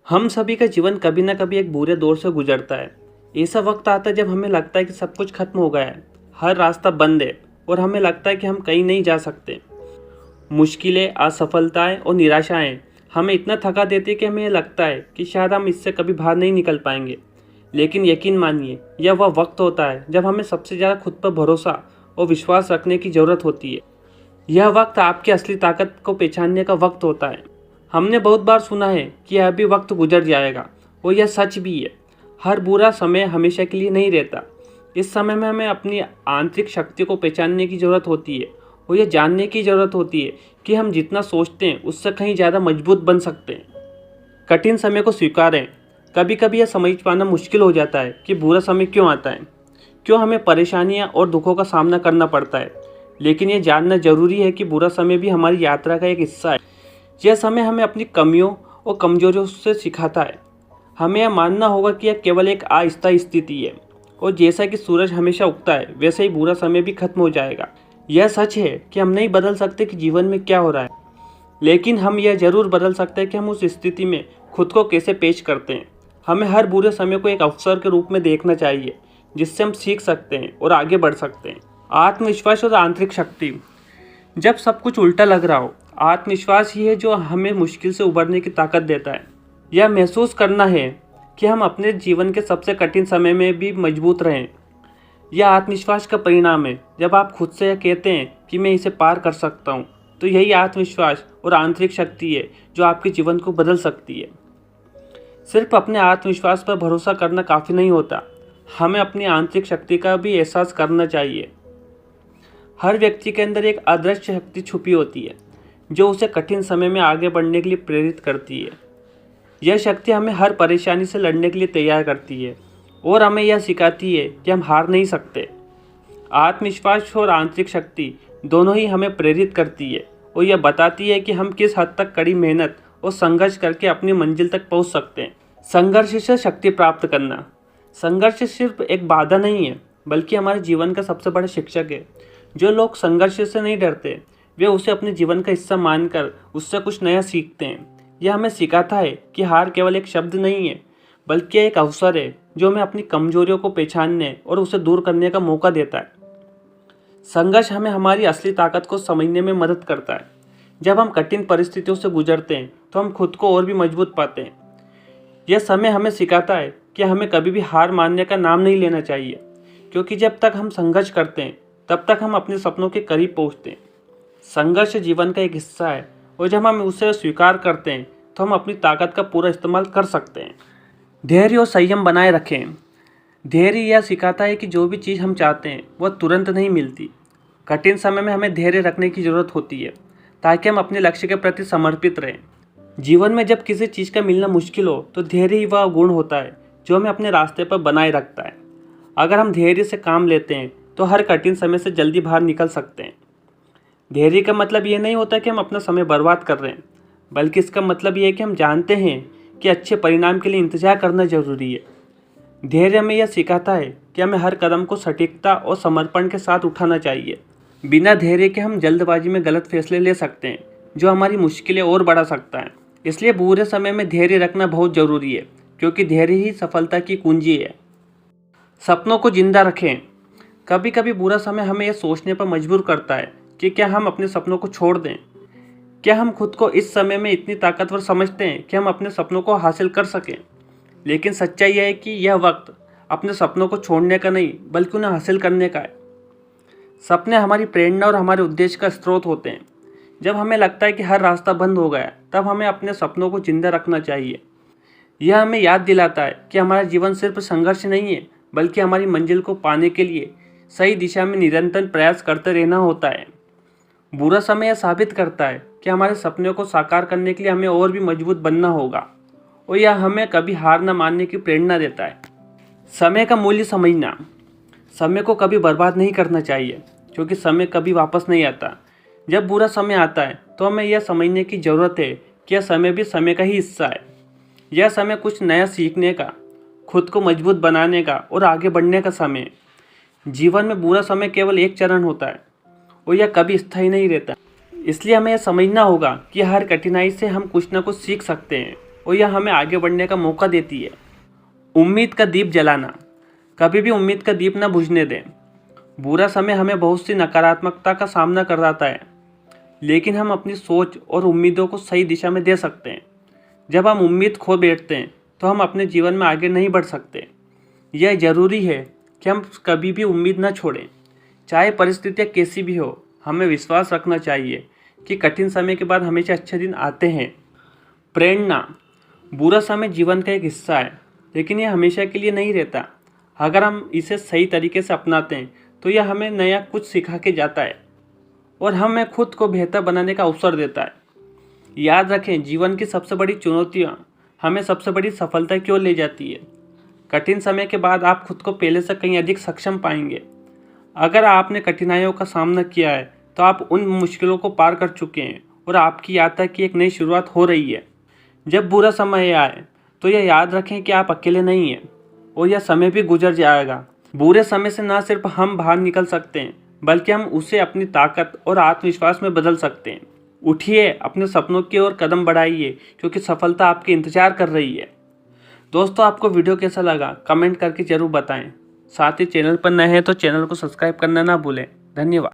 हम सभी का जीवन कभी ना कभी एक बुरे दौर से गुजरता है। ऐसा वक्त आता है जब हमें लगता है कि सब कुछ खत्म हो गया है, हर रास्ता बंद है और हमें लगता है कि हम कहीं नहीं जा सकते। मुश्किलें, असफलताएं और निराशाएं हमें इतना थका देती है कि हमें लगता है कि शायद हम इससे कभी बाहर नहीं निकल पाएंगे। लेकिन यकीन मानिए, यह वह वक्त होता है जब हमें सबसे ज़्यादा खुद पर भरोसा और विश्वास रखने की ज़रूरत होती है। यह वक्त आपकी असली ताकत को पहचानने का वक्त होता है। हमने बहुत बार सुना है कि यह भी वक्त गुजर जाएगा, और यह सच भी है। हर बुरा समय हमेशा के लिए नहीं रहता। इस समय में हमें अपनी आंतरिक शक्ति को पहचानने की ज़रूरत होती है और यह जानने की ज़रूरत होती है कि हम जितना सोचते हैं उससे कहीं ज़्यादा मजबूत बन सकते हैं। कठिन समय को स्वीकारें। कभी कभी यह समझ पाना मुश्किल हो जाता है कि बुरा समय क्यों आता है, क्यों हमें परेशानियां और दुखों का सामना करना पड़ता है। लेकिन यह जानना जरूरी है कि बुरा समय भी हमारी यात्रा का एक हिस्सा है। यह समय हमें अपनी कमियों और कमजोरियों से सिखाता है। हमें यह मानना होगा कि यह केवल एक अस्थायी स्थिति है, और जैसा कि सूरज हमेशा उगता है वैसे ही बुरा समय भी खत्म हो जाएगा। यह सच है कि हम नहीं बदल सकते कि जीवन में क्या हो रहा है, लेकिन हम यह जरूर बदल सकते हैं कि हम उस स्थिति में खुद को कैसे पेश करते हैं। हमें हर बुरे समय को एक अवसर के रूप में देखना चाहिए, जिससे हम सीख सकते हैं और आगे बढ़ सकते हैं। आत्मविश्वास और आंतरिक शक्ति। जब सब कुछ उल्टा लग रहा हो, आत्मविश्वास ही है जो हमें मुश्किल से उबरने की ताकत देता है। यह महसूस करना है कि हम अपने जीवन के सबसे कठिन समय में भी मजबूत रहें। यह आत्मविश्वास का परिणाम है। जब आप खुद से यह कहते हैं कि मैं इसे पार कर सकता हूँ, तो यही आत्मविश्वास और आंतरिक शक्ति है जो आपके जीवन को बदल सकती है। सिर्फ अपने आत्मविश्वास पर भरोसा करना काफ़ी नहीं होता, हमें अपनी आंतरिक शक्ति का भी एहसास करना चाहिए। हर व्यक्ति के अंदर एक अदृश्य शक्ति छुपी होती है जो उसे कठिन समय में आगे बढ़ने के लिए प्रेरित करती है। यह शक्ति हमें हर परेशानी से लड़ने के लिए तैयार करती है और हमें यह सिखाती है कि हम हार नहीं सकते। आत्मविश्वास और आंतरिक शक्ति दोनों ही हमें प्रेरित करती है और यह बताती है कि हम किस हद तक कड़ी मेहनत और संघर्ष करके अपनी मंजिल तक पहुंच सकते हैं। संघर्ष से शक्ति प्राप्त करना। संघर्ष सिर्फ एक बाधा नहीं है, बल्कि हमारे जीवन का सबसे बड़ा शिक्षक है। जो लोग संघर्ष से नहीं डरते, वे उसे अपने जीवन का हिस्सा मानकर उससे कुछ नया सीखते हैं। यह हमें सिखाता है कि हार केवल एक शब्द नहीं है, बल्कि एक अवसर है जो हमें अपनी कमजोरियों को पहचानने और उसे दूर करने का मौका देता है। संघर्ष हमें हमारी असली ताकत को समझने में मदद करता है। जब हम कठिन परिस्थितियों से गुजरते हैं तो हम खुद को और भी मजबूत पाते हैं। यह समय हमें सिखाता है कि हमें कभी भी हार मानने का नाम नहीं लेना चाहिए, क्योंकि जब तक हम संघर्ष करते हैं तब तक हम अपने सपनों के करीब पहुंचते हैं। संघर्ष जीवन का एक हिस्सा है, और जब हम उसे स्वीकार करते हैं तो हम अपनी ताकत का पूरा इस्तेमाल कर सकते हैं। धैर्य और संयम बनाए रखें। धैर्य यह सिखाता है कि जो भी चीज़ हम चाहते हैं वह तुरंत नहीं मिलती। कठिन समय में हमें धैर्य रखने की ज़रूरत होती है, ताकि हम अपने लक्ष्य के प्रति समर्पित रहें। जीवन में जब किसी चीज़ का मिलना मुश्किल हो, तो धैर्य ही वह गुण होता है जो हमें अपने रास्ते पर बनाए रखता है। अगर हम धैर्य से काम लेते हैं तो हर कठिन समय से जल्दी बाहर निकल सकते हैं। धैर्य का मतलब ये नहीं होता कि हम अपना समय बर्बाद कर रहे हैं, बल्कि इसका मतलब ये है कि हम जानते हैं कि अच्छे परिणाम के लिए इंतजार करना जरूरी है। धैर्य हमें यह सिखाता है कि हमें हर कदम को सटीकता और समर्पण के साथ उठाना चाहिए। बिना धैर्य के हम जल्दबाजी में गलत फैसले ले सकते हैं, जो हमारी मुश्किलें और बढ़ा सकता है। इसलिए बुरे समय में धैर्य रखना बहुत ज़रूरी है, क्योंकि धैर्य ही सफलता की कुंजी है। सपनों को जिंदा रखें। कभी कभी बुरा समय हमें यह सोचने पर मजबूर करता है कि क्या हम अपने सपनों को छोड़ दें। क्या हम खुद को इस समय में इतनी ताकतवर समझते हैं कि हम अपने सपनों को हासिल कर सकें। लेकिन सच्चाई यह है कि यह वक्त अपने सपनों को छोड़ने का नहीं, बल्कि उन्हें हासिल करने का है। सपने हमारी प्रेरणा और हमारे उद्देश्य का स्रोत होते हैं। जब हमें लगता है कि हर रास्ता बंद हो गया, तब हमें अपने सपनों को जिंदा रखना चाहिए। यह हमें याद दिलाता है कि हमारा जीवन सिर्फ संघर्ष नहीं है, बल्कि हमारी मंजिल को पाने के लिए सही दिशा में निरंतर प्रयास करते रहना होता है। बुरा समय यह साबित करता है कि हमारे सपनों को साकार करने के लिए हमें और भी मजबूत बनना होगा, और यह हमें कभी हार न मानने की प्रेरणा देता है। समय का मूल्य समझना। समय को कभी बर्बाद नहीं करना चाहिए, क्योंकि समय कभी वापस नहीं आता। जब बुरा समय आता है तो हमें यह समझने की ज़रूरत है कि यह समय भी समय का ही हिस्सा है। यह समय कुछ नया सीखने का, खुद को मजबूत बनाने का और आगे बढ़ने का समय है। जीवन में बुरा समय केवल एक चरण होता है और यह कभी स्थायी नहीं रहता। इसलिए हमें यह समझना होगा कि हर कठिनाई से हम कुछ न कुछ सीख सकते हैं और यह हमें आगे बढ़ने का मौका देती है। उम्मीद का दीप जलाना। कभी भी उम्मीद का दीप न बुझने दें। बुरा समय हमें बहुत सी नकारात्मकता का सामना कराता है, लेकिन हम अपनी सोच और उम्मीदों को सही दिशा में दे सकते हैं। जब हम उम्मीद खो बैठते हैं तो हम अपने जीवन में आगे नहीं बढ़ सकते। यह ज़रूरी है कि हम कभी भी उम्मीद न छोड़ें, चाहे परिस्थितियाँ कैसी भी हो। हमें विश्वास रखना चाहिए कि कठिन समय के बाद हमेशा अच्छे दिन आते हैं। प्रेरणा। बुरा समय जीवन का एक हिस्सा है, लेकिन यह हमेशा के लिए नहीं रहता। अगर हम इसे सही तरीके से अपनाते हैं तो यह हमें नया कुछ सिखा के जाता है और हमें खुद को बेहतर बनाने का अवसर देता है। याद रखें, जीवन की सबसे बड़ी चुनौतियाँ हमें सबसे बड़ी सफलता की ओर ले जाती है। कठिन समय के बाद आप खुद को पहले से कहीं अधिक सक्षम पाएंगे। अगर आपने कठिनाइयों का सामना किया है तो आप उन मुश्किलों को पार कर चुके हैं और आपकी यात्रा की एक नई शुरुआत हो रही है। जब बुरा समय आए तो यह याद रखें कि आप अकेले नहीं हैं और यह समय भी गुजर जाएगा। बुरे समय से न सिर्फ हम बाहर निकल सकते हैं, बल्कि हम उसे अपनी ताकत और आत्मविश्वास में बदल सकते हैं। उठिए, अपने सपनों की ओर कदम बढ़ाइए, क्योंकि सफलता आपके इंतजार कर रही है। दोस्तों, आपको वीडियो कैसा लगा कमेंट करके जरूर बताएं। साथ ही चैनल पर नए हैं तो चैनल को सब्सक्राइब करना ना भूलें। धन्यवाद।